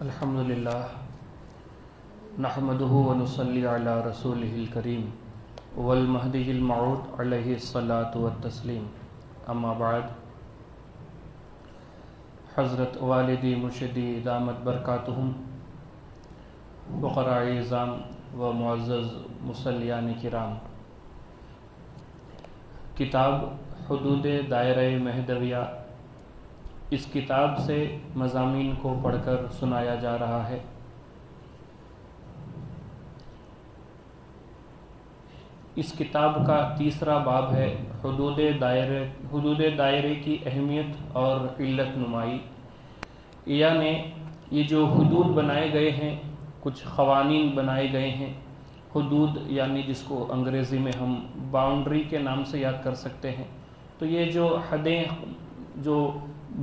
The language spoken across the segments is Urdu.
الحمدللہ نحمدہ ونصلی علی رسولہ الکریم والمہدی الموعود علیہ الصلاۃ والتسلیم، اما بعد۔ حضرت والدی مرشدی دامت برکاتہم، فقراء اعظام و معزز مصلیان کرام، کتاب حدود دائرہ مہدویہ، اس کتاب سے مضامین کو پڑھ کر سنایا جا رہا ہے۔ اس کتاب کا تیسرا باب ہے حدود دائرے کی اہمیت اور علت نمائی، یعنی یہ جو حدود بنائے گئے ہیں، کچھ قوانین بنائے گئے ہیں۔ حدود یعنی جس کو انگریزی میں ہم باؤنڈری کے نام سے یاد کر سکتے ہیں، تو یہ جو حدیں جو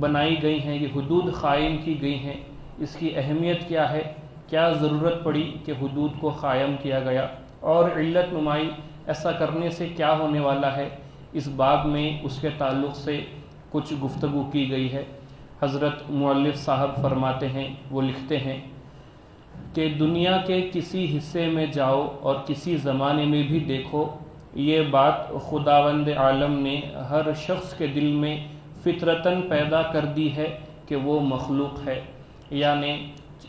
بنائی گئی ہیں، یہ حدود قائم کی گئی ہیں، اس کی اہمیت کیا ہے، کیا ضرورت پڑی کہ حدود کو قائم کیا گیا، اور علت نمائی ایسا کرنے سے کیا ہونے والا ہے، اس باب میں اس کے تعلق سے کچھ گفتگو کی گئی ہے۔ حضرت مؤلف صاحب فرماتے ہیں، وہ لکھتے ہیں کہ دنیا کے کسی حصے میں جاؤ اور کسی زمانے میں بھی دیکھو، یہ بات خداوند عالم نے ہر شخص کے دل میں فطرتاً پیدا کر دی ہے کہ وہ مخلوق ہے۔ یعنی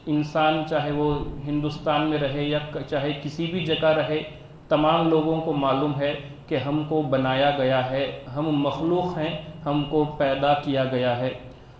انسان چاہے وہ ہندوستان میں رہے یا چاہے کسی بھی جگہ رہے، تمام لوگوں کو معلوم ہے کہ ہم کو بنایا گیا ہے، ہم مخلوق ہیں، ہم کو پیدا کیا گیا ہے،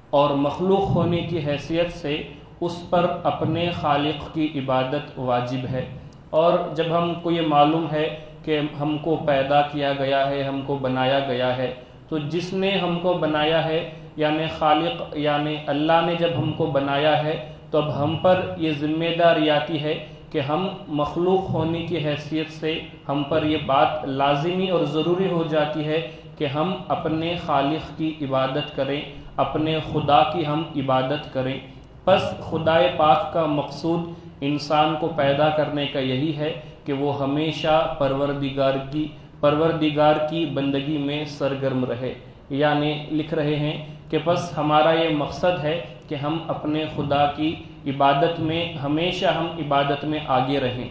اور مخلوق ہونے کی حیثیت سے اس پر اپنے خالق کی عبادت واجب ہے۔ اور جب ہم کو یہ معلوم ہے کہ ہم کو پیدا کیا گیا ہے، ہم کو بنایا گیا ہے، تو جس نے ہم کو بنایا ہے یعنی خالق یعنی اللہ نے جب ہم کو بنایا ہے، تو اب ہم پر یہ ذمہ داری آتی ہے کہ ہم مخلوق ہونے کی حیثیت سے ہم پر یہ بات لازمی اور ضروری ہو جاتی ہے کہ ہم اپنے خالق کی عبادت کریں، اپنے خدا کی ہم عبادت کریں۔ پس خدائے پاک کا مقصود انسان کو پیدا کرنے کا یہی ہے کہ وہ ہمیشہ پروردگار کی بندگی میں سرگرم رہے۔ یعنی لکھ رہے ہیں کہ بس ہمارا یہ مقصد ہے کہ ہم اپنے خدا کی عبادت میں ہمیشہ ہم عبادت میں آگے رہیں۔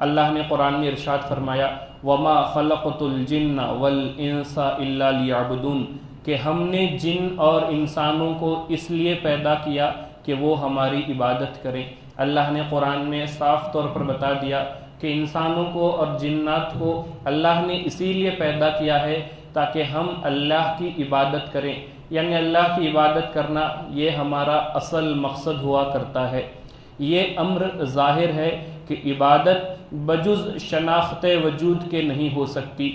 اللہ نے قرآن میں ارشاد فرمایا، وَمَا خَلَقْتُ الْجِنَّ وَالْإِنسَ إِلَّا لِيَعْبُدُونَ، کہ ہم نے جن اور انسانوں کو اس لیے پیدا کیا کہ وہ ہماری عبادت کریں۔ اللہ نے قرآن میں صاف طور پر بتا دیا کہ انسانوں کو اور جنات کو اللہ نے اسی لیے پیدا کیا ہے تاکہ ہم اللہ کی عبادت کریں، یعنی اللہ کی عبادت کرنا یہ ہمارا اصل مقصد ہوا کرتا ہے۔ یہ امر ظاہر ہے کہ عبادت بجز شناخت وجود کے نہیں ہو سکتی۔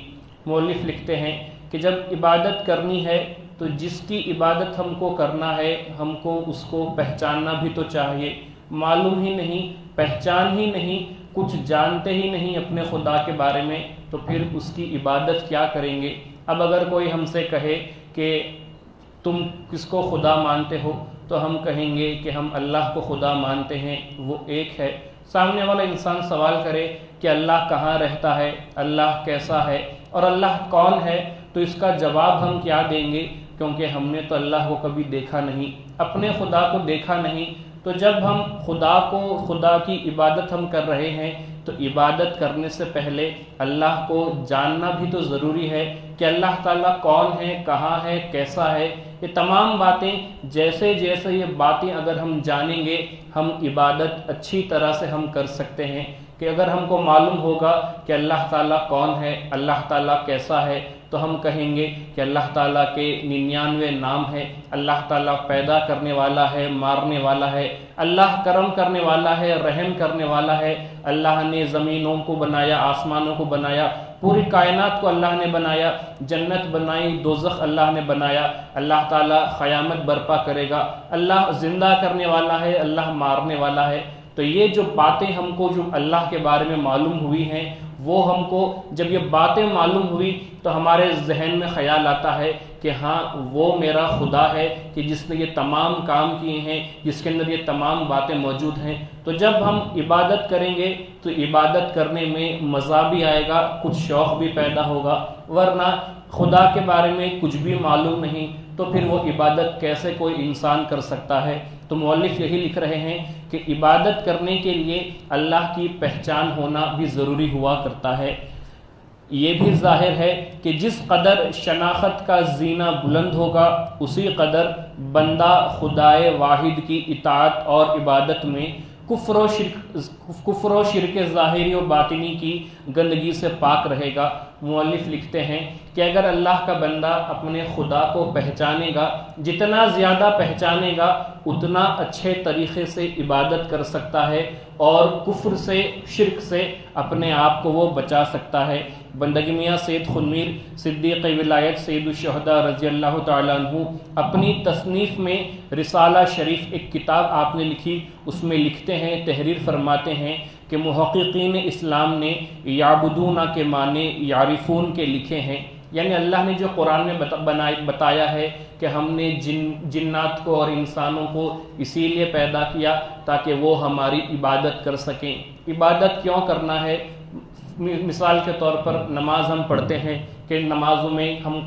مؤلف لکھتے ہیں کہ جب عبادت کرنی ہے تو جس کی عبادت ہم کو کرنا ہے، ہم کو اس کو پہچاننا بھی تو چاہیے۔ معلوم ہی نہیں، پہچان ہی نہیں، کچھ جانتے ہی نہیں اپنے خدا کے بارے میں، تو پھر اس کی عبادت کیا کریں گے؟ اب اگر کوئی ہم سے کہے کہ تم کس کو خدا مانتے ہو، تو ہم کہیں گے کہ ہم اللہ کو خدا مانتے ہیں، وہ ایک ہے۔ سامنے والا انسان سوال کرے کہ اللہ کہاں رہتا ہے، اللہ کیسا ہے، اور اللہ کون ہے، تو اس کا جواب ہم کیا دیں گے؟ کیونکہ ہم نے تو اللہ کو کبھی دیکھا نہیں، اپنے خدا کو دیکھا نہیں۔ تو جب ہم خدا کی عبادت ہم کر رہے ہیں، تو عبادت کرنے سے پہلے اللہ کو جاننا بھی تو ضروری ہے کہ اللہ تعالیٰ کون ہے، کہاں ہے، کیسا ہے۔ یہ تمام باتیں جیسے یہ باتیں اگر ہم جانیں گے، ہم عبادت اچھی طرح سے ہم کر سکتے ہیں۔ کہ اگر ہم کو معلوم ہوگا کہ اللہ تعالیٰ کون ہے، اللہ تعالیٰ کیسا ہے، تو ہم کہیں گے کہ اللہ تعالیٰ کے 99 نام ہے، اللہ تعالیٰ پیدا کرنے والا ہے، مارنے والا ہے، اللہ کرم کرنے والا ہے، رحم کرنے والا ہے، اللہ نے زمینوں کو بنایا، آسمانوں کو بنایا، پوری کائنات کو اللہ نے بنایا، جنت بنائی، دوزخ اللہ نے بنایا، اللہ تعالیٰ قیامت برپا کرے گا، اللہ زندہ کرنے والا ہے، اللہ مارنے والا ہے۔ تو یہ جو باتیں ہم کو جو اللہ کے بارے میں معلوم ہوئی ہیں، وہ ہم کو جب یہ باتیں معلوم ہوئی تو ہمارے ذہن میں خیال آتا ہے کہ ہاں وہ میرا خدا ہے کہ جس نے یہ تمام کام کیے ہیں، جس کے اندر یہ تمام باتیں موجود ہیں۔ تو جب ہم عبادت کریں گے تو عبادت کرنے میں مزہ بھی آئے گا، کچھ شوق بھی پیدا ہوگا، ورنہ خدا کے بارے میں کچھ بھی معلوم نہیں، تو پھر وہ عبادت کیسے کوئی انسان کر سکتا ہے؟ تو مؤلف یہی لکھ رہے ہیں کہ عبادت کرنے کے لیے اللہ کی پہچان ہونا بھی ضروری ہوا کرتا ہے۔ یہ بھی ظاہر ہے کہ جس قدر شناخت کا زینہ بلند ہوگا اسی قدر بندہ خدائے واحد کی اطاعت اور عبادت میں کفر و شرک ظاہری و باطنی کی گندگی سے پاک رہے گا۔ مؤلف لکھتے ہیں کہ اگر اللہ کا بندہ اپنے خدا کو پہچانے گا، جتنا زیادہ پہچانے گا اتنا اچھے طریقے سے عبادت کر سکتا ہے اور کفر سے، شرک سے اپنے آپ کو وہ بچا سکتا ہے۔ بندگی میاں سید خنمیر صدیق ولایت سید الشہداء رضی اللہ تعالیٰ عنہ اپنی تصنیف میں رسالہ شریف ایک کتاب آپ نے لکھی، اس میں لکھتے ہیں، تحریر فرماتے ہیں کہ محققین اسلام نے یعبدون کے معنی یعرفون کے لکھے ہیں، یعنی اللہ نے جو قرآن میں بتایا ہے کہ ہم نے جنات کو اور انسانوں کو اسی لیے پیدا کیا تاکہ وہ ہماری عبادت کر سکیں۔ عبادت کیوں کرنا ہے؟ مثال کے طور پر نماز ہم پڑھتے ہیں کہ نمازوں میں ہم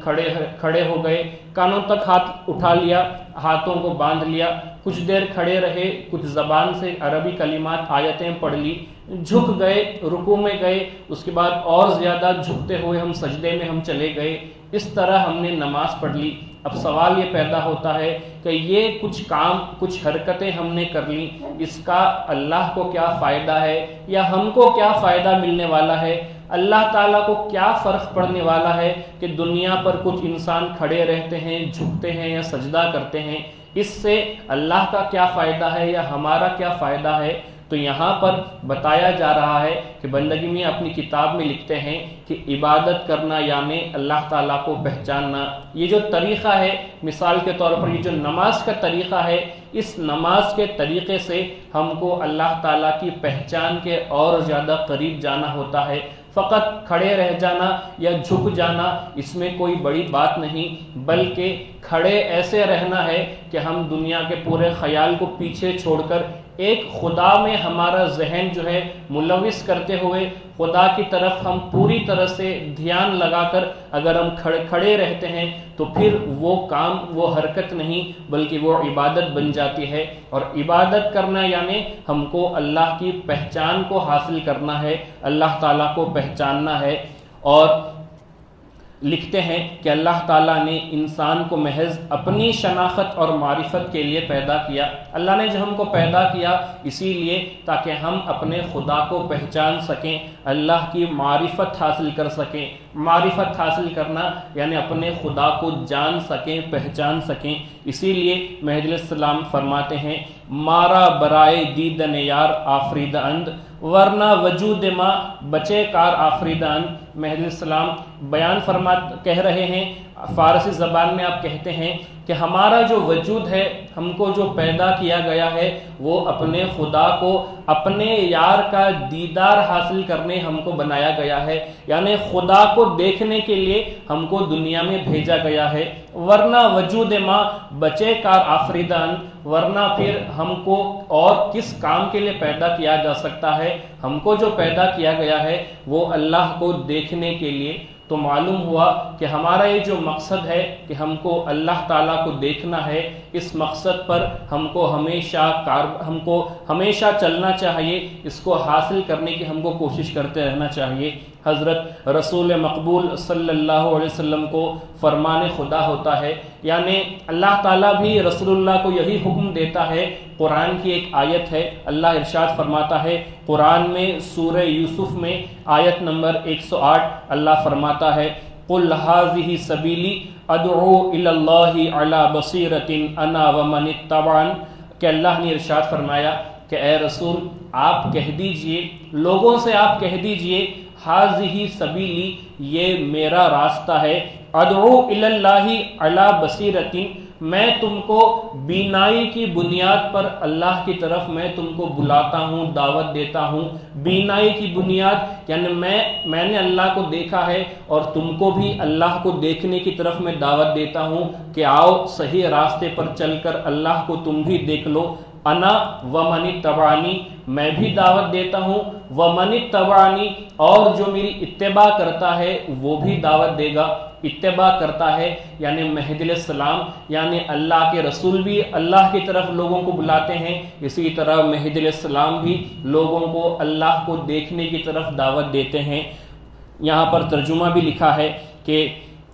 کھڑے ہو گئے، کانوں تک ہاتھ اٹھا لیا، ہاتھوں کو باندھ لیا، کچھ دیر کھڑے رہے، کچھ زبان سے عربی کلمات آیتیں پڑھ لی، جھک گئے، رکوع میں گئے، اس کے بعد اور زیادہ جھکتے ہوئے ہم سجدے میں ہم چلے گئے، اس طرح ہم نے نماز پڑھ لی۔ اب سوال یہ پیدا ہوتا ہے کہ یہ کچھ کام، کچھ حرکتیں ہم نے کر لی، اس کا اللہ کو کیا فائدہ ہے یا ہم کو کیا فائدہ ملنے والا ہے؟ اللہ تعالیٰ کو کیا فرق پڑنے والا ہے کہ دنیا پر کچھ انسان کھڑے رہتے ہیں، جھکتے ہیں یا سجدہ کرتے ہیں؟ اس سے اللہ کا کیا فائدہ ہے یا ہمارا کیا فائدہ ہے؟ تو یہاں پر بتایا جا رہا ہے کہ بندگی میں اپنی کتاب میں لکھتے ہیں کہ عبادت کرنا یعنی اللہ تعالیٰ کو پہچاننا۔ یہ جو طریقہ ہے، مثال کے طور پر یہ جو نماز کا طریقہ ہے، اس نماز کے طریقے سے ہم کو اللہ تعالیٰ کی پہچان کے اور زیادہ قریب جانا ہوتا ہے۔ فقط کھڑے رہ جانا یا جھک جانا اس میں کوئی بڑی بات نہیں، بلکہ کھڑے ایسے رہنا ہے کہ ہم دنیا کے پورے خیال کو پیچھے چھوڑ کر ایک خدا میں ہمارا ذہن جو ہے ملوث کرتے ہوئے خدا کی طرف ہم پوری طرح سے دھیان لگا کر اگر ہم کھڑے رہتے ہیں تو پھر وہ کام، وہ حرکت نہیں بلکہ وہ عبادت بن جاتی ہے۔ اور عبادت کرنا یعنی ہم کو اللہ کی پہچان کو حاصل کرنا ہے، اللہ تعالیٰ کو پہچاننا ہے۔ اور لکھتے ہیں کہ اللہ تعالیٰ نے انسان کو محض اپنی شناخت اور معرفت کے لیے پیدا کیا۔ اللہ نے جو ہم کو پیدا کیا اسی لیے تاکہ ہم اپنے خدا کو پہچان سکیں، اللہ کی معرفت حاصل کر سکیں۔ معرفت حاصل کرنا یعنی اپنے خدا کو جان سکیں، پہچان سکیں۔ اسی لیے مہدی علیہ السلام فرماتے ہیں مارا برائے دیدن یار آفریدہ اند ورنہ وجود ماں بچے کار آفریدہ اند۔ مہدی علیہ السلام بیان کہہ رہے ہیں، فارسی زبان میں آپ کہتے ہیں کہ ہمارا جو وجود ہے، ہم کو جو پیدا کیا گیا ہے وہ اپنے خدا کو، اپنے یار کا دیدار حاصل کرنے ہم کو بنایا گیا ہے، یعنی خدا کو دیکھنے کے لیے ہم کو دنیا میں بھیجا گیا ہے۔ ورنہ وجود ماں بچے کار آفریدان، ورنہ پھر ہم کو اور کس کام کے لیے پیدا کیا جا سکتا ہے؟ ہم کو جو پیدا کیا گیا ہے وہ اللہ کو دیکھنے کے لیے۔ تو معلوم ہوا کہ ہمارا یہ جو مقصد ہے کہ ہم کو اللہ تعالیٰ کو دیکھنا ہے، اس مقصد پر ہم کو ہمیشہ چلنا چاہیے، اس کو حاصل کرنے کی ہم کو کوشش کرتے رہنا چاہیے۔ حضرت رسول مقبول صلی اللہ علیہ وسلم کو فرمان خدا ہوتا ہے، یعنی اللہ تعالیٰ بھی رسول اللہ کو یہی حکم دیتا ہے۔ قرآن کی ایک آیت ہے، اللہ ارشاد فرماتا ہے قرآن میں سورہ یوسف میں آیت نمبر 108، اللہ فرماتا ہے قُلْ هَذِهِ سَبِيلِي أَدْعُو إِلَى اللَّهِ عَلَى بَصِيرَةٍ أَنَا وَمَنِ اتَّبَعَنِ، کہ اللہ نے ارشاد فرمایا کہ اے رسول آپ کہہ دیجئے، لوگوں سے آپ کہہ دیجئے هَذِهِ سَبِيلِي، یہ میرا راستہ ہے، أَدْعُو إِلَى اللَّهِ عَلَى بَصِيرَةٍ، میں تم کو بینائی کی بنیاد پر اللہ کی طرف میں تم کو بلاتا ہوں، دعوت دیتا ہوں۔ بینائی کی بنیاد یعنی میں نے اللہ کو دیکھا ہے اور تم کو بھی اللہ کو دیکھنے کی طرف میں دعوت دیتا ہوں کہ آؤ صحیح راستے پر چل کر اللہ کو تم بھی دیکھ لو۔ انا ومن اتبعنی، میں بھی دعوت دیتا ہوں، ومن اتبعنی، اور جو میری اتباع کرتا ہے وہ بھی دعوت دے گا۔ اتباع کرتا ہے، یعنی مہدی علیہ السلام یعنی اللہ کے رسول بھی اللہ کی طرف لوگوں کو بلاتے ہیں، اسی طرح مہدی علیہ السلام بھی لوگوں کو اللہ کو دیکھنے کی طرف دعوت دیتے ہیں۔ یہاں پر ترجمہ بھی لکھا ہے کہ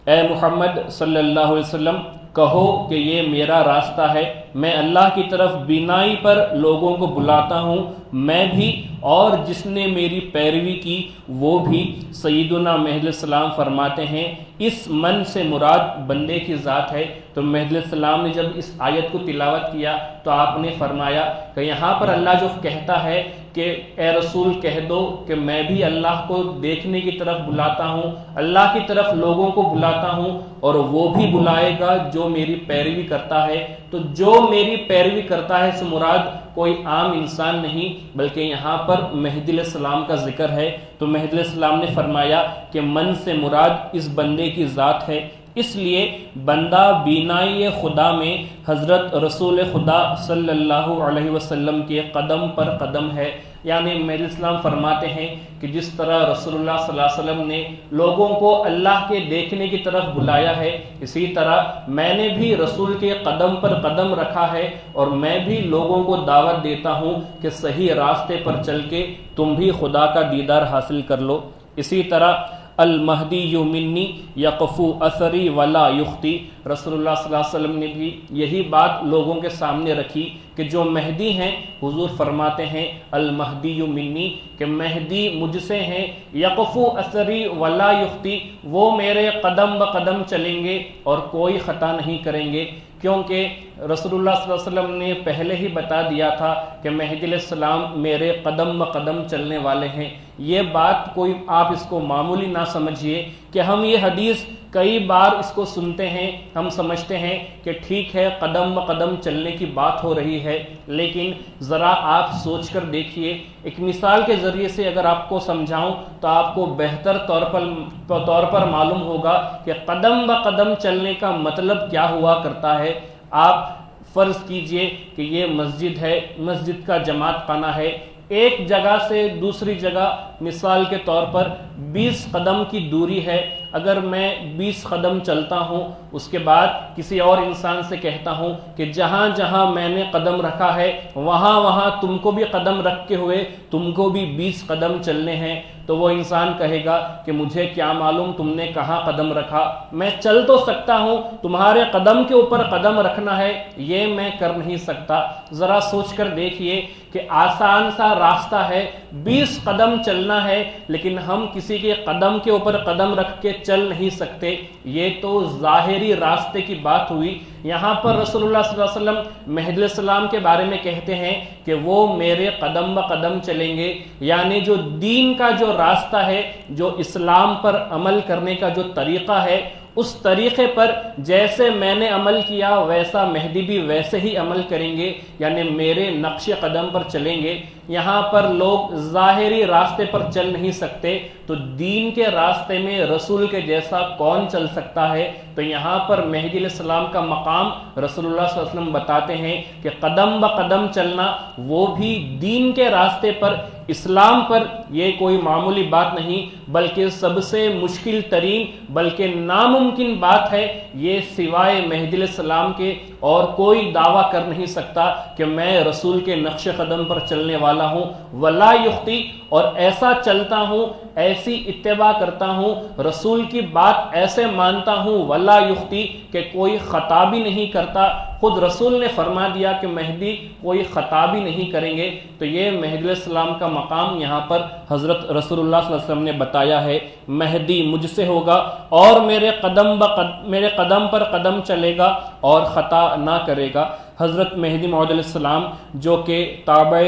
اے محمد صلی اللہ علیہ وسلم کہو کہ یہ میرا راستہ ہے، میں اللہ کی طرف بینائی پر لوگوں کو بلاتا ہوں، میں بھی اور جس نے میری پیروی کی وہ بھی۔ سیدنا مہدی علیہ السلام فرماتے ہیں اس من سے مراد بندے کی ذات ہے۔ تو مہدی علیہ السلام نے جب اس آیت کو تلاوت کیا تو آپ نے فرمایا کہ یہاں پر اللہ جو کہتا ہے کہ اے رسول کہہ دو کہ میں بھی اللہ کو دیکھنے کی طرف بلاتا ہوں، اللہ کی طرف لوگوں کو بلاتا ہوں، اور وہ بھی بلائے گا جو میری پیروی کرتا ہے۔ تو جو میری پیروی کرتا ہے سے مراد کوئی عام انسان نہیں، بلکہ یہاں پر مہدی علیہ السلام کا ذکر ہے۔ تو مہدی علیہ السلام نے فرمایا کہ من سے مراد اس بندے کی ذات ہے، اس لیے بندہ بینائی خدا میں حضرت رسول خدا صلی اللہ علیہ وسلم کے قدم پر قدم ہے۔ یعنی مہدی السلام فرماتے ہیں کہ جس طرح رسول اللہ صلی اللہ علیہ وسلم نے لوگوں کو اللہ کے دیکھنے کی طرف بلایا ہے، اسی طرح میں نے بھی رسول کے قدم پر قدم رکھا ہے، اور میں بھی لوگوں کو دعوت دیتا ہوں کہ صحیح راستے پر چل کے تم بھی خدا کا دیدار حاصل کر لو۔ اسی طرح المہدی منی یقفو اثری ولا یختی، رسول اللہ صلی اللہ علیہ وسلم نے بھی یہی بات لوگوں کے سامنے رکھی کہ جو مہدی ہیں، حضور فرماتے ہیں المہدی منی کہ مہدی مجھ سے ہیں، یقفو اثری ولا یختی، وہ میرے قدم بقدم چلیں گے اور کوئی خطا نہیں کریں گے، کیونکہ رسول اللہ صلی اللہ علیہ وسلم نے پہلے ہی بتا دیا تھا کہ مہدی علیہ السلام میرے قدم بقدم چلنے والے ہیں۔ یہ بات کوئی آپ اس کو معمولی نہ سمجھیے کہ ہم یہ حدیث کئی بار اس کو سنتے ہیں، ہم سمجھتے ہیں کہ ٹھیک ہے قدم بقدم چلنے کی بات ہو رہی ہے، لیکن ذرا آپ سوچ کر دیکھیے۔ ایک مثال کے ذریعے سے اگر آپ کو سمجھاؤں تو آپ کو بہتر طور پر معلوم ہوگا کہ قدم بقدم چلنے کا مطلب کیا ہوا کرتا ہے۔ آپ فرض کیجئے کہ یہ مسجد ہے، مسجد کا جماعت خانہ ہے، ایک جگہ سے دوسری جگہ مثال کے طور پر 20 قدم کی دوری ہے۔ اگر میں 20 قدم چلتا ہوں، اس کے بعد کسی اور انسان سے کہتا ہوں کہ جہاں جہاں میں نے قدم رکھا ہے وہاں وہاں تم کو بھی قدم رکھ کے ہوئے تم کو بھی 20 قدم چلنے ہیں، تو وہ انسان کہے گا کہ مجھے کیا معلوم تم نے کہاں قدم رکھا، میں چل تو سکتا ہوں، تمہارے قدم کے اوپر قدم رکھنا ہے یہ میں کر نہیں سکتا۔ ذرا سوچ کر دیکھیے کہ آسان سا راستہ ہے، 20 قدم چلنا ہے، لیکن ہم کسی کے قدم کے اوپر قدم رکھ کے چل نہیں سکتے۔ یہ تو ظاہری راستے کی بات ہوئی۔ یہاں پر رسول اللہ صلی اللہ علیہ وسلم مہدی علیہ السلام کے بارے میں کہتے ہیں کہ وہ میرے قدم بقدم چلیں گے، یعنی جو دین کا جو راستہ ہے، جو اسلام پر عمل کرنے کا جو طریقہ ہے، اس طریقے پر جیسے میں نے عمل کیا ویسا مہدی بھی ویسے ہی عمل کریں گے، یعنی میرے نقش قدم پر چلیں گے۔ یہاں پر لوگ ظاہری راستے پر چل نہیں سکتے، تو دین کے راستے میں رسول کے جیسا کون چل سکتا ہے؟ تو یہاں پر مہدی علیہ السلام کا مقام رسول اللہ صلی اللہ علیہ وسلم بتاتے ہیں کہ قدم بقدم چلنا، وہ بھی دین کے راستے پر، اسلام پر، یہ کوئی معمولی بات نہیں بلکہ سب سے مشکل ترین بلکہ ناممکن بات ہے۔ یہ سوائے مہدی علیہ السلام کے اور کوئی دعویٰ کر نہیں سکتا کہ میں رسول کے نقش قدم پر چلنے والا ہوں، ولا یختی، اور ایسا چلتا ہوں، ایسی اتباع کرتا ہوں، رسول کی بات ایسے مانتا ہوں، ولا یختی، کہ کوئی خطا بھی نہیں کرتا۔ خود رسول نے فرما دیا کہ مہدی کوئی خطا بھی نہیں کریں گے۔ تو یہ مہدی علیہ السلام کا مقام یہاں پر حضرت رسول اللہ صلی اللہ علیہ وسلم نے بتایا ہے، مہدی مجھ سے ہوگا اور میرے قدم پر قدم چلے گا اور خطا نہ کرے گا۔ حضرت مہدی موعود علیہ السلام جو کہ تابع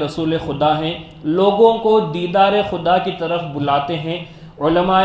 رسول خدا ہیں، لوگوں کو دیدار خدا کی طرف بلاتے ہیں، علماء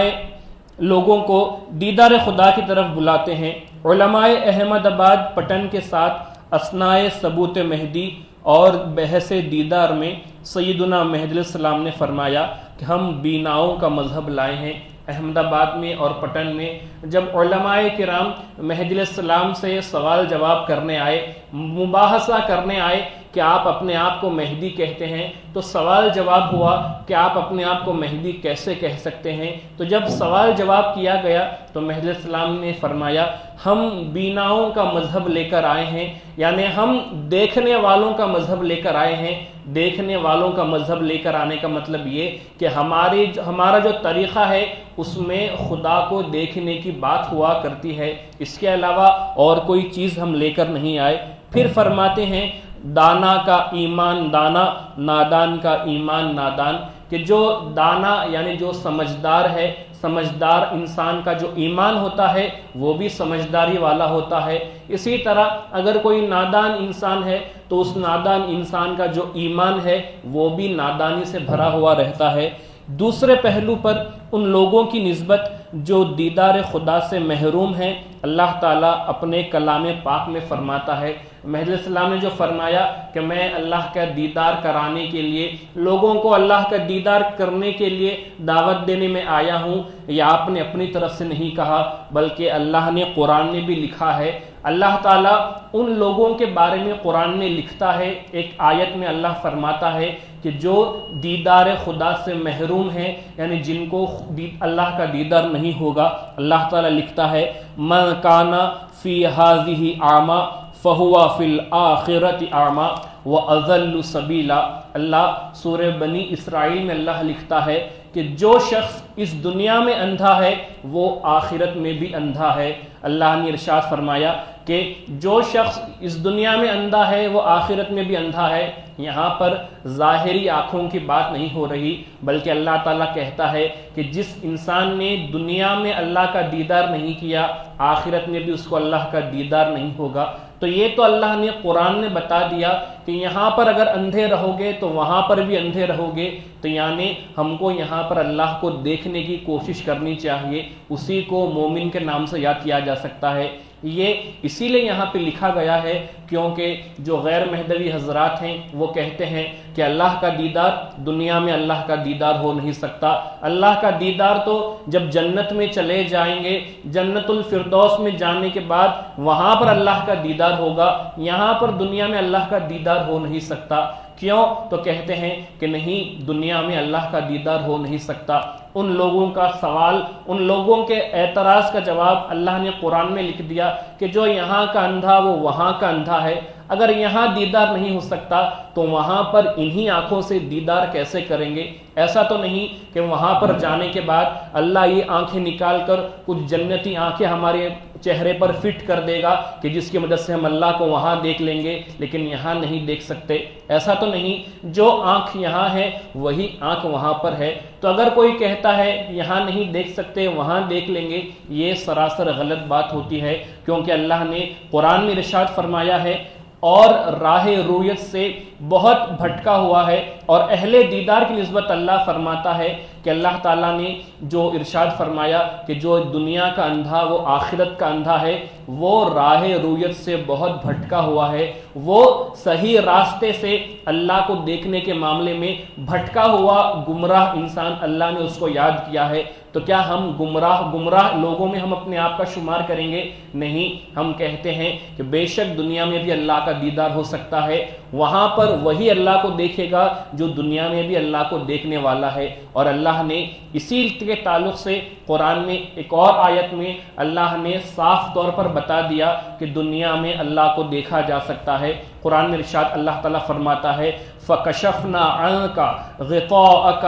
لوگوں کو دیدار خدا کی طرف بلاتے ہیں۔ علماء احمد آباد پٹن کے ساتھ اثناء ثبوت مہدی اور بحث دیدار میں سیدنا مہدی علیہ السلام نے فرمایا کہ ہم بیناؤں کا مذہب لائے ہیں۔ احمد آباد میں اور پٹن میں جب علماء کرام مہدی علیہ السلام سے سوال جواب کرنے آئے، مباحثہ کرنے آئے کہ آپ اپنے آپ کو مہدی کہتے ہیں، تو سوال جواب ہوا کہ آپ اپنے آپ کو مہدی کیسے کہہ سکتے ہیں؟ تو جب سوال جواب کیا گیا تو مہدی علیہ السلام نے فرمایا ہم بیناؤں کا مذہب لے کر آئے ہیں، یعنی ہم دیکھنے والوں کا مذہب لے کر آئے ہیں۔ دیکھنے والوں کا مذہب لے کر آنے کا مطلب یہ کہ ہمارا جو طریقہ ہے اس میں خدا کو دیکھنے کی بات ہوا کرتی ہے، اس کے علاوہ اور کوئی چیز ہم لے کر نہیں آئے۔ پھر فرماتے ہیں دانا کا ایمان دانا، نادان کا ایمان نادان، کہ جو دانا یعنی جو سمجھدار ہے، سمجھدار انسان کا جو ایمان ہوتا ہے وہ بھی سمجھداری والا ہوتا ہے۔ اسی طرح اگر کوئی نادان انسان ہے تو اس نادان انسان کا جو ایمان ہے وہ بھی نادانی سے بھرا ہوا رہتا ہے۔ دوسرے پہلو پر ان لوگوں کی نسبت جو دیدار خدا سے محروم ہیں، اللہ تعالیٰ اپنے کلام پاک میں فرماتا ہے، مہدی علیہ السلام نے جو فرمایا کہ میں اللہ کا دیدار کرانے کے لیے، لوگوں کو اللہ کا دیدار کرنے کے لیے دعوت دینے میں آیا ہوں، یہ آپ نے اپنی طرف سے نہیں کہا بلکہ اللہ نے قرآن میں بھی لکھا ہے۔ اللہ تعالیٰ ان لوگوں کے بارے میں قرآن میں لکھتا ہے، ایک آیت میں اللہ فرماتا ہے کہ جو دیدار خدا سے محروم ہیں، یعنی جن کو اللہ کا دیدار نہیں ہوگا، اللہ تعالیٰ لکھتا ہے من کان فی ہذہ اعمی فہو فی الآخرۃ اعمی واضل سبیلا۔ اللہ سورہ بنی اسرائیل میں اللہ لکھتا ہے کہ جو شخص اس دنیا میں اندھا ہے وہ آخرت میں بھی اندھا ہے۔ اللہ نے ارشاد فرمایا کہ جو شخص اس دنیا میں اندھا ہے وہ آخرت میں بھی اندھا ہے۔ یہاں پر ظاہری آنکھوں کی بات نہیں ہو رہی بلکہ اللہ تعالیٰ کہتا ہے کہ جس انسان نے دنیا میں اللہ کا دیدار نہیں کیا، آخرت میں بھی اس کو اللہ کا دیدار نہیں ہوگا۔ تو یہ تو اللہ نے قرآن میں بتا دیا کہ یہاں پر اگر اندھے رہو گے تو وہاں پر بھی اندھے رہو گے، تو یعنی ہم کو یہاں پر اللہ کو دیکھنے کی کوشش کرنی چاہیے، اسی کو مومن کے نام سے یاد کیا جا سکتا ہے۔ یہ اسی لیے یہاں پہ لکھا گیا ہے کیونکہ جو غیر مہدوی حضرات ہیں وہ کہتے ہیں کہ اللہ کا دیدار دنیا میں اللہ کا دیدار ہو نہیں سکتا، اللہ کا دیدار تو جب جنت میں چلے جائیں گے، جنت الفردوس میں جانے کے بعد وہاں پر اللہ کا دیدار ہوگا، یہاں پر دنیا میں اللہ کا دیدار ہو نہیں سکتا۔ کیوں؟ تو کہتے ہیں کہ نہیں، دنیا میں اللہ کا دیدار ہو نہیں سکتا۔ ان لوگوں کا سوال، ان لوگوں کے اعتراض کا جواب اللہ نے قرآن میں لکھ دیا کہ جو یہاں کا اندھا وہ وہاں کا اندھا ہے۔ اگر یہاں دیدار نہیں ہو سکتا تو وہاں پر انہی آنکھوں سے دیدار کیسے کریں گے؟ ایسا تو نہیں کہ وہاں پر جانے کے بعد اللہ یہ آنکھیں نکال کر کچھ جنتی آنکھیں ہمارے چہرے پر فٹ کر دے گا کہ جس کی مدد سے ہم اللہ کو وہاں دیکھ لیں گے لیکن یہاں نہیں دیکھ سکتے۔ ایسا تو نہیں، جو آنکھ یہاں ہے وہی آنکھ وہاں پر ہے۔ تو اگر کوئی کہتا ہے یہاں نہیں دیکھ سکتے وہاں دیکھ لیں گے، یہ سراسر غلط بات ہوتی ہے، کیونکہ اللہ نے قرآن میں ارشاد فرمایا ہے اور راہ رویت سے بہت بھٹکا ہوا ہے، اور اہل دیدار کی نسبت اللہ فرماتا ہے کہ اللہ تعالیٰ نے جو ارشاد فرمایا کہ جو دنیا کا اندھا وہ آخرت کا اندھا ہے، وہ راہ رویت سے بہت بھٹکا ہوا ہے، وہ صحیح راستے سے اللہ کو دیکھنے کے معاملے میں بھٹکا ہوا گمراہ انسان اللہ نے اس کو یاد کیا ہے۔ تو کیا ہم گمراہ لوگوں میں ہم اپنے آپ کا شمار کریں گے؟ نہیں، ہم کہتے ہیں کہ بے شک دنیا میں بھی اللہ کا دیدار ہو سکتا ہے، وہاں پر وہی اللہ کو دیکھے گا جو دنیا میں بھی اللہ کو دیکھنے والا ہے۔ اور اللہ نے اسی کے تعلق سے قرآن میں ایک اور آیت میں اللہ نے صاف طور پر بتا دیا کہ دنیا میں اللہ کو دیکھا جا سکتا ہے۔ قرآن میں ارشاد اللہ تعالیٰ فرماتا ہے فَكَشَفْنَا عَنْكَ غِطَاءَكَ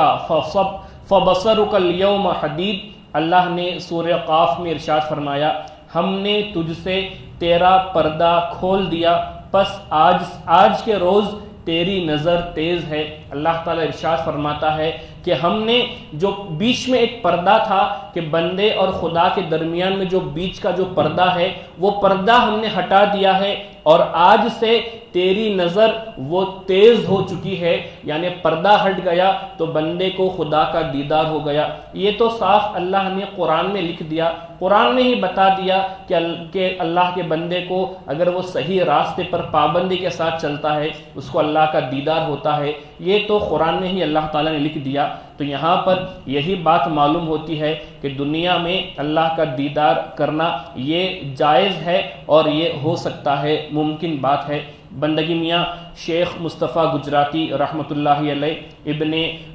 فَبَصَرُكَ الْيَوْمَ حَدِيدٌ۔ اللہ نے سورہ قاف میں ارشاد فرمایا ہم نے تجھ سے تیرا پردہ کھول دیا، پس آج کے روز تیری نظر تیز ہے۔ اللہ تعالیٰ ارشاد فرماتا ہے کہ ہم نے جو بیچ میں ایک پردہ تھا کہ بندے اور خدا کے درمیان میں جو بیچ کا جو پردہ ہے وہ پردہ ہم نے ہٹا دیا ہے، اور آج سے تیری نظر وہ تیز ہو چکی ہے، یعنی پردہ ہٹ گیا تو بندے کو خدا کا دیدار ہو گیا۔ یہ تو صاف اللہ نے قرآن میں لکھ دیا، قرآن نے ہی بتا دیا کہ اللہ کے بندے کو اگر وہ صحیح راستے پر پابندی کے ساتھ چلتا ہے اس کو اللہ کا دیدار ہوتا ہے۔ یہ تو قرآن نے ہی اللہ تعالیٰ نے لکھ دیا۔ تو یہاں پر یہی بات معلوم ہوتی ہے کہ دنیا میں اللہ کا دیدار کرنا یہ جائز ہے اور یہ ہو سکتا ہے، ممکن بات ہے۔ بندگی میاں شیخ مصطفیٰ گجراتی رحمۃ اللہ علیہ، ابن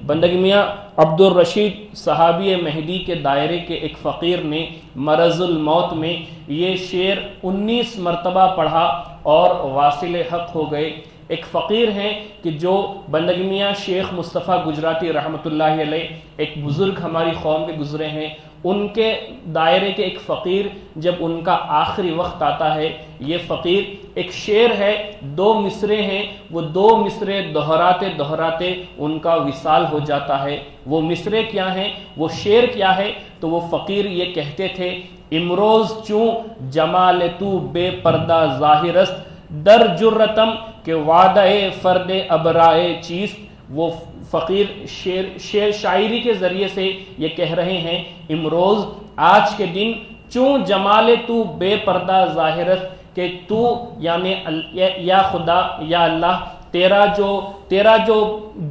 بندگی میاں عبد الرشید صحابی مہدی کے دائرے کے ایک فقیر نے مرض الموت میں یہ شعر 19 مرتبہ پڑھا اور واصل حق ہو گئے۔ ایک فقیر ہیں کہ جو بندگی میاں شیخ مصطفیٰ گجراتی رحمۃ اللہ علیہ، ایک بزرگ ہماری قوم کے گزرے ہیں، ان کے دائرے کے ایک فقیر جب ان کا آخری وقت آتا ہے، یہ فقیر ایک شعر ہے، 2 مصرے ہیں، وہ 2 مصرے دہراتے دہراتے ان کا وصال ہو جاتا ہے۔ وہ مصرے کیا ہیں، وہ شعر کیا ہے؟ تو وہ فقیر یہ کہتے تھے، امروز چوں جمال تو بے پردہ ظاہرست، در جرتم کہ وعدہ فرد ابرائے چیست۔ وہ فقیر شعر شاعری کے ذریعے سے یہ کہہ رہے ہیں، امروز آج کے دن چوں جمال تو بے پردہ ظاہرست، کہ تو یعنی یا خدا یا اللہ تیرا جو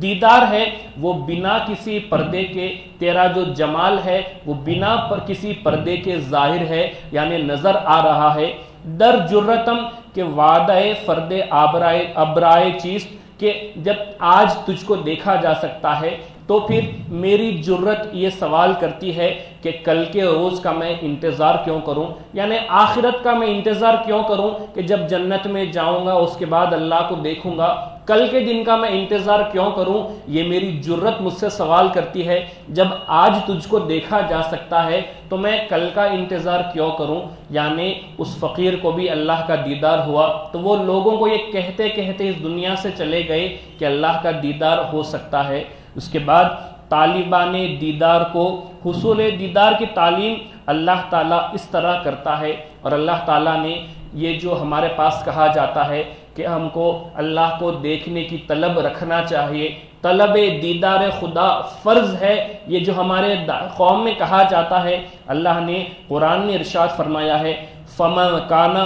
دیدار ہے وہ بنا کسی پردے کے، تیرا جو جمال ہے وہ بنا پر کسی پردے کے ظاہر ہے، یعنی نظر آ رہا ہے۔ در جرتم کہ وعدہ فرد ابرائے چیز، کہ جب آج تجھ کو دیکھا جا سکتا ہے تو پھر میری جرت یہ سوال کرتی ہے کہ کل کے روز کا میں انتظار کیوں کروں، یعنی آخرت کا میں انتظار کیوں کروں کہ جب جنت میں جاؤں گا اس کے بعد اللہ کو دیکھوں گا، کل کے دن کا میں انتظار کیوں کروں؟ یہ میری جرت مجھ سے سوال کرتی ہے، جب آج تجھ کو دیکھا جا سکتا ہے تو میں کل کا انتظار کیوں کروں؟ یعنی اس فقیر کو بھی اللہ کا دیدار ہوا، تو وہ لوگوں کو یہ کہتے کہتے اس دنیا سے چلے گئے کہ اللہ کا دیدار ہو سکتا ہے۔ اس کے بعد طالبان دیدار کو حصول دیدار کی تعلیم اللہ تعالیٰ اس طرح کرتا ہے، اور اللہ تعالیٰ نے یہ جو ہمارے پاس کہا جاتا ہے کہ ہم کو اللہ کو دیکھنے کی طلب رکھنا چاہیے، طلب دیدار خدا فرض ہے، یہ جو ہمارے قوم میں کہا جاتا ہے، اللہ نے قرآن میں ارشاد فرمایا ہے، فَمَنْ كَانَ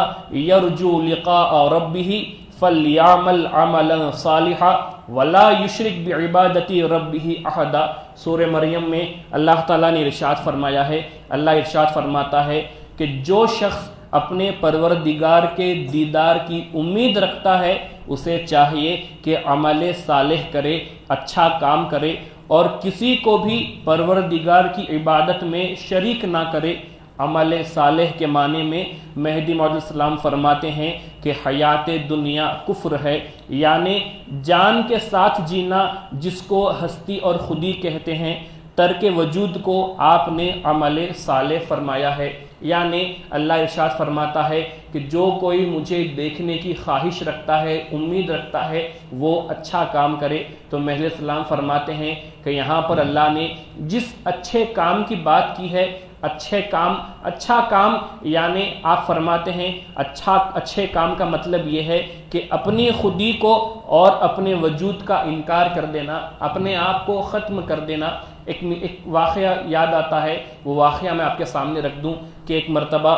يَرْجُو لِقَاءَ رَبِّهِ فَلْيَعْمَلْ عَمَلًا صَالِحًا وَلَا يُشْرِكْ بِعِبَادَةِ رَبِّهِ أَحَدًا۔ سورہ مریم میں اللہ تعالیٰ نے ارشاد فرمایا ہے، اللہ ارشاد فرماتا ہے کہ جو شخص اپنے پروردگار کے دیدار کی امید رکھتا ہے اسے چاہیے کہ عمل صالح کرے، اچھا کام کرے، اور کسی کو بھی پروردگار کی عبادت میں شریک نہ کرے۔ عمل صالح کے معنی میں مہدی موعود السلام فرماتے ہیں کہ حیات دنیا کفر ہے، یعنی جان کے ساتھ جینا جس کو ہستی اور خودی کہتے ہیں، ترک وجود کو آپ نے عمل صالح فرمایا ہے۔ یعنی اللہ ارشاد فرماتا ہے کہ جو کوئی مجھے دیکھنے کی خواہش رکھتا ہے، امید رکھتا ہے، وہ اچھا کام کرے۔ تو مہدی السلام فرماتے ہیں کہ یہاں پر اللہ نے جس اچھے کام کی بات کی ہے، اچھا کام یعنی آپ فرماتے ہیں اچھے کام کا مطلب یہ ہے کہ اپنی خودی کو اور اپنے وجود کا انکار کر دینا، اپنے آپ کو ختم کر دینا۔ ایک واقعہ یاد آتا ہے، وہ واقعہ میں آپ کے سامنے رکھ دوں کہ ایک مرتبہ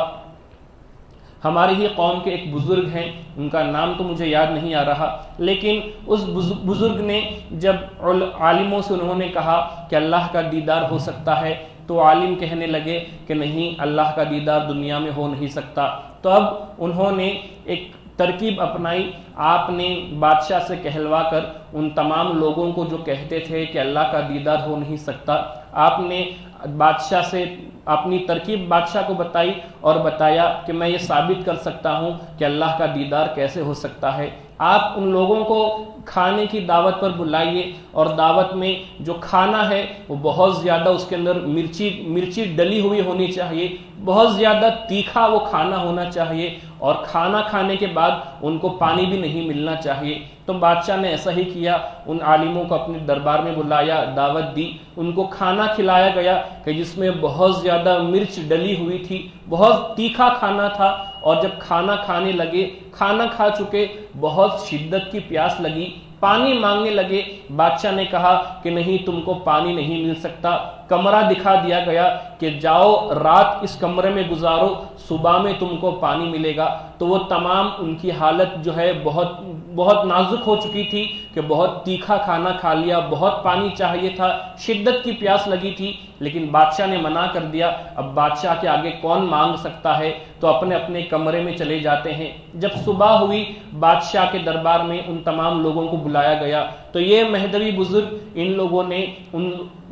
ہماری ہی قوم کے ایک بزرگ ہیں، ان کا نام تو مجھے یاد نہیں آ رہا، لیکن اس بزرگ نے جب عالموں سے انہوں نے کہا کہ اللہ کا دیدار ہو سکتا ہے، تو عالم کہنے لگے کہ نہیں، اللہ کا دیدار دنیا میں ہو نہیں سکتا۔ تو اب انہوں نے ایک ترکیب اپنائی، آپ نے بادشاہ سے کہلوا کر ان تمام لوگوں کو جو کہتے تھے کہ اللہ کا دیدار ہو نہیں سکتا، آپ نے بادشاہ سے اپنی ترکیب بادشاہ کو بتائی اور بتایا کہ میں یہ ثابت کر سکتا ہوں کہ اللہ کا دیدار کیسے ہو سکتا ہے۔ آپ ان لوگوں کو کھانے کی دعوت پر بلائیے، اور دعوت میں جو کھانا ہے وہ بہت زیادہ اس کے اندر مرچی ڈلی ہوئی ہونی چاہیے، بہت زیادہ تیکھا وہ کھانا ہونا چاہیے، اور کھانا کھانے کے بعد ان کو پانی بھی نہیں ملنا چاہیے۔ تو بادشاہ نے ایسا ہی کیا، ان عالموں کو اپنے دربار میں بلایا، دعوت دی، ان کو کھانا کھلایا گیا کہ جس میں بہت زیادہ مرچ ڈلی ہوئی تھی، بہت تیکھا کھانا تھا، اور جب کھانا کھانے لگے، کھانا کھا چکے، بہت شدت کی پیاس لگی، پانی مانگنے لگے۔ بادشاہ نے کہا کہ نہیں، تم کو پانی نہیں مل سکتا۔ کمرہ دکھا دیا گیا کہ جاؤ رات اس کمرے میں گزارو، صبح میں تم کو پانی ملے گا۔ تو وہ تمام، ان کی حالت جو ہے بہت نازک ہو چکی تھی کہ بہت تیکھا کھانا کھا لیا، بہت پانی چاہیے تھا، شدت کی پیاس لگی تھی، لیکن بادشاہ نے منع کر دیا۔ اب بادشاہ کے آگے کون مانگ سکتا ہے، تو اپنے اپنے کمرے میں چلے جاتے ہیں۔ جب صبح ہوئی، بادشاہ کے دربار میں ان تمام لوگوں کو بلایا گیا، تو یہ مہدوی بزرگ، ان لوگوں نے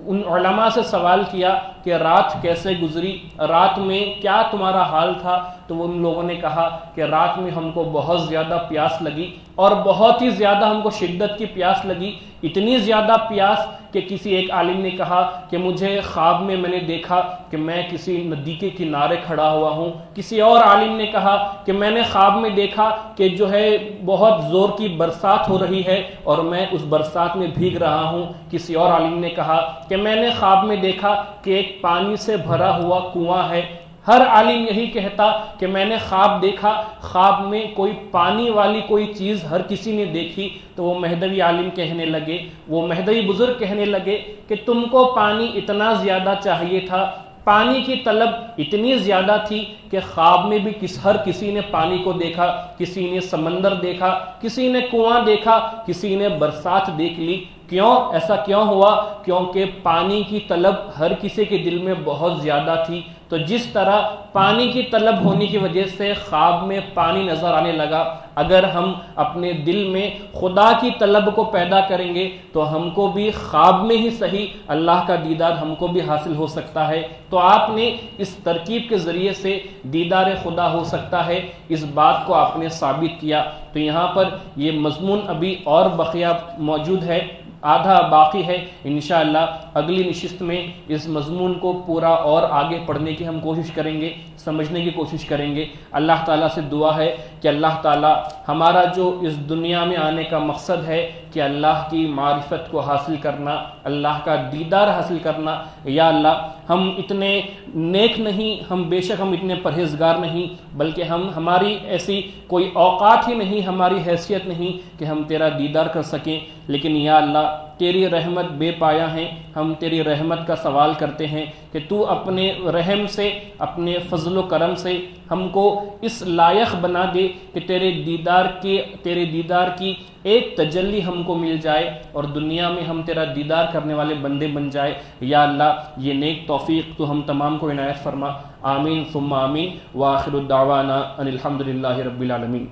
ان علماء سے سوال کیا کہ رات کیسے گزری، رات میں کیا تمہارا حال تھا؟ تو ان لوگوں نے کہا کہ رات میں ہم کو بہت زیادہ پیاس لگی، اور بہت ہی زیادہ ہم کو شدت کی پیاس لگی، اتنی زیادہ پیاس کہ کسی ایک عالم نے کہا کہ مجھے خواب میں نے دیکھا کہ میں کسی ندی کے کنارے کھڑا ہوا ہوں۔ کسی اور عالم نے کہا کہ میں نے خواب میں دیکھا کہ جو ہے بہت زور کی برسات ہو رہی ہے اور میں اس برسات میں بھیگ رہا ہوں۔ کسی اور عالم نے کہا کہ میں نے خواب میں دیکھا کہ ایک پانی سے بھرا ہوا کنواں ہے۔ ہر عالم یہی کہتا کہ میں نے خواب دیکھا، خواب میں کوئی پانی والی کوئی چیز ہر کسی نے دیکھی۔ تو وہ مہدوی عالم کہنے لگے، وہ مہدوی بزرگ کہنے لگے کہ تم کو پانی اتنا زیادہ چاہیے تھا، پانی کی طلب اتنی زیادہ تھی کہ خواب میں بھی ہر کسی نے پانی کو دیکھا، کسی نے سمندر دیکھا، کسی نے کنواں دیکھا، کسی نے برسات دیکھ لی۔ کیوں ایسا کیوں ہوا؟ کیونکہ پانی کی طلب ہر کسی کے دل میں بہت زیادہ تھی۔ تو جس طرح پانی کی طلب ہونے کی وجہ سے خواب میں پانی نظر آنے لگا، اگر ہم اپنے دل میں خدا کی طلب کو پیدا کریں گے تو ہم کو بھی خواب میں ہی صحیح اللہ کا دیدار ہم کو بھی حاصل ہو سکتا ہے۔ تو آپ نے اس ترکیب کے ذریعے سے دیدار خدا ہو سکتا ہے، اس بات کو آپ نے ثابت کیا۔ تو یہاں پر یہ مضمون ابھی اور بقیہ موجود ہے، آدھا باقی ہے۔ انشاءاللہ اگلی نشست میں اس مضمون کو پورا اور آگے پڑھنے کی ہم کوشش کریں گے، سمجھنے کی کوشش کریں گے۔ اللہ تعالیٰ سے دعا ہے کہ اللہ تعالیٰ ہمارا جو اس دنیا میں آنے کا مقصد ہے کہ اللہ کی معرفت کو حاصل کرنا، اللہ کا دیدار حاصل کرنا، یا اللہ ہم اتنے نیک نہیں، ہم بے شک ہم اتنے پرہیزگار نہیں، بلکہ ہماری ایسی کوئی اوقات ہی نہیں، ہماری حیثیت نہیں کہ ہم تیرا دیدار کر سکیں، لیکن یا اللہ تیری رحمت بے پایا ہیں، ہم تیری رحمت کا سوال کرتے ہیں کہ تو اپنے رحم سے، اپنے فضل و کرم سے ہم کو اس لائق بنا دے کہ تیرے دیدار کی ایک تجلی ہم کو مل جائے اور دنیا میں ہم تیرا دیدار کرنے والے بندے بن جائے۔ یا اللہ یہ نیک توفیق تو ہم تمام کو عنایت فرما، آمین ثم آمین، وآخر الدعوانا ان الحمدللہ رب العالمین۔